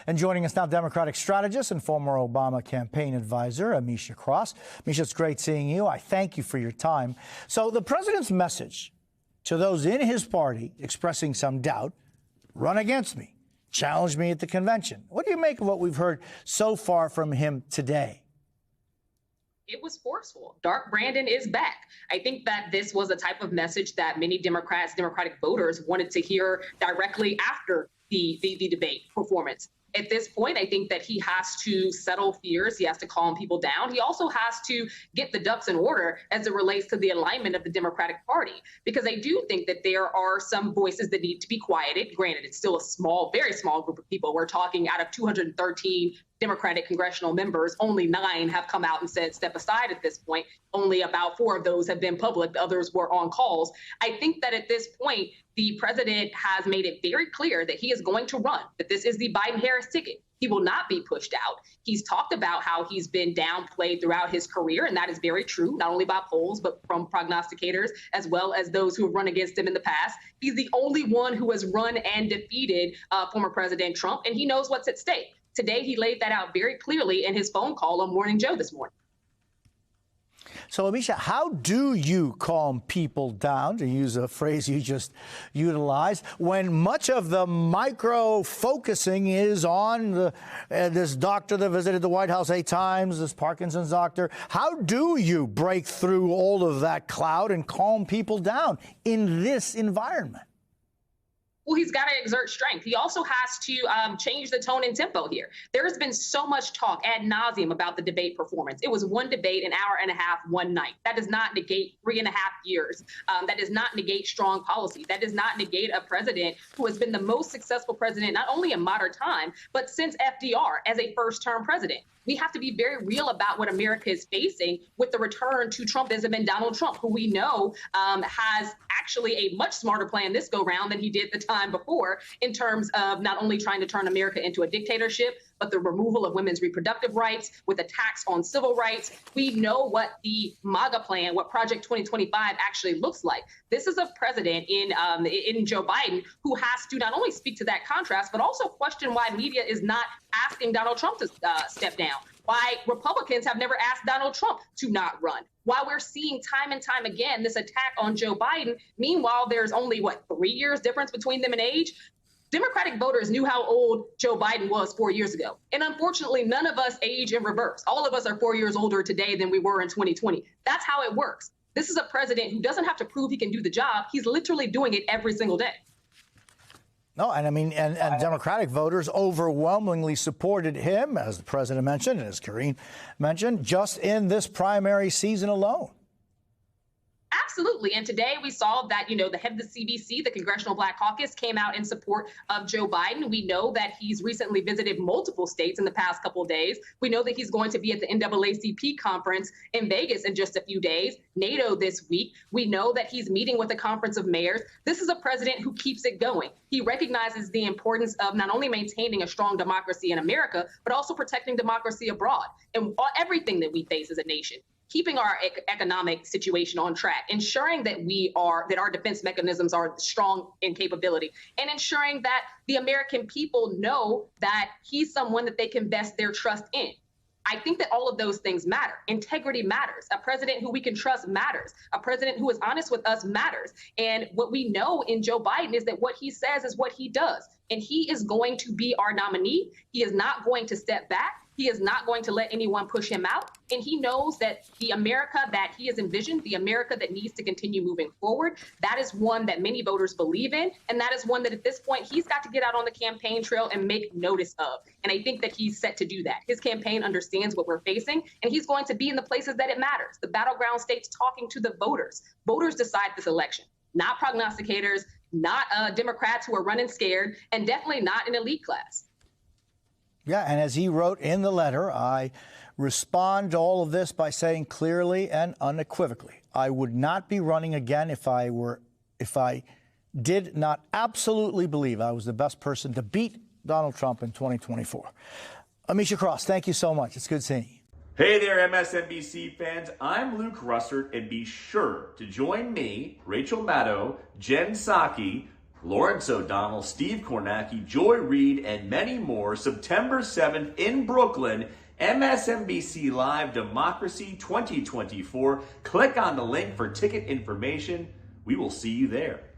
And joining us now, Democratic strategist and former Obama campaign advisor, Amisha Cross. Amisha, it's great seeing you. I thank you for your time. So the president's message to those in his party expressing some doubt: run against me, challenge me at the convention. What do you make of what we've heard so far from him today? It was forceful. Dark Brandon is back. I think that this was a type of message that many Democratic voters wanted to hear directly after the debate performance. At this point, I think that he has to settle fears. He has to calm people down. He also has to get the ducks in order as it relates to the alignment of the Democratic Party, because I do think that there are some voices that need to be quieted. Granted, it's still a small, very small group of people. We're talking out of 213 Democratic congressional members, only 9 have come out and said step aside at this point. Only about 4 of those have been public. The others were on calls. I think that at this point, the president has made it very clear that he is going to run, that this is the Biden-Harris ticket. He will not be pushed out. He's talked about how he's been downplayed throughout his career, and that is very true, not only by polls, but from prognosticators, as well as those who have run against him in the past. He's the only one who has run and defeated former President Trump, and he knows what's at stake. Today, he laid that out very clearly in his phone call on Morning Joe this morning. So, Amisha, how do you calm people down, to use a phrase you just utilized, when much of the micro-focusing is on this doctor that visited the White House 8 times, this Parkinson's doctor? How do you break through all of that cloud and calm people down in this environment? Well, he's got to exert strength. He also has to change the tone and tempo here. There has been so much talk ad nauseum about the debate performance. It was one debate, an hour and a half, one night. That does not negate 3.5 years. That does not negate strong policy. That does not negate a president who has been the most successful president, not only in modern time, but since FDR as a first-term president. We have to be very real about what America is facing with the return to Trumpism and Donald Trump, who we know has actually a much smarter plan this go round than he did the time before, in terms of not only trying to turn America into a dictatorship, but the removal of women's reproductive rights with attacks on civil rights. We know what the MAGA plan, what Project 2025 actually looks like. This is a president in Joe Biden who has to not only speak to that contrast, but also question why media is not asking Donald Trump to step down, why Republicans have never asked Donald Trump to not run, why we're seeing time and time again this attack on Joe Biden. Meanwhile, there's only, 3 years difference between them in age? Democratic voters knew how old Joe Biden was 4 years ago. And unfortunately, none of us age in reverse. All of us are 4 years older today than we were in 2020. That's how it works. This is a president who doesn't have to prove he can do the job. He's literally doing it every single day. No, and I mean, and Democratic voters overwhelmingly supported him, as the president mentioned, and as Karine mentioned, just in this primary season alone. Absolutely. And today we saw that, the head of the CBC, the Congressional Black Caucus, came out in support of Joe Biden. We know that he's recently visited multiple states in the past couple of days. We know that he's going to be at the NAACP conference in Vegas in just a few days, NATO this week. We know that he's meeting with the Conference of Mayors. This is a president who keeps it going. He recognizes the importance of not only maintaining a strong democracy in America, but also protecting democracy abroad and everything that we face as a nation. Keeping our economic situation on track, ensuring that our defense mechanisms are strong in capability, and ensuring that the American people know that he's someone that they can vest their trust in. I think that all of those things matter. Integrity matters. A president who we can trust matters. A president who is honest with us matters. And what we know in Joe Biden is that what he says is what he does. And he is going to be our nominee. He is not going to step back. He is not going to let anyone push him out. And he knows that the America that he has envisioned, the America that needs to continue moving forward, that is one that many voters believe in. And that is one that at this point, he's got to get out on the campaign trail and make notice of. And I think that he's set to do that. His campaign understands what we're facing, and he's going to be in the places that it matters. The battleground states, talking to the voters. Voters decide this election, not prognosticators, not Democrats who are running scared, and definitely not an elite class. Yeah, and as he wrote in the letter, I respond to all of this by saying clearly and unequivocally, I would not be running again if I did not absolutely believe I was the best person to beat Donald Trump in 2024. Amisha Cross, thank you so much. It's good seeing you. Hey there, MSNBC fans. I'm Luke Russert, and be sure to join me, Rachel Maddow, Jen Psaki, Lawrence O'Donnell, Steve Kornacki, Joy Reid, and many more, September 7th in Brooklyn, MSNBC Live Democracy 2024. Click on the link for ticket information. We will see you there.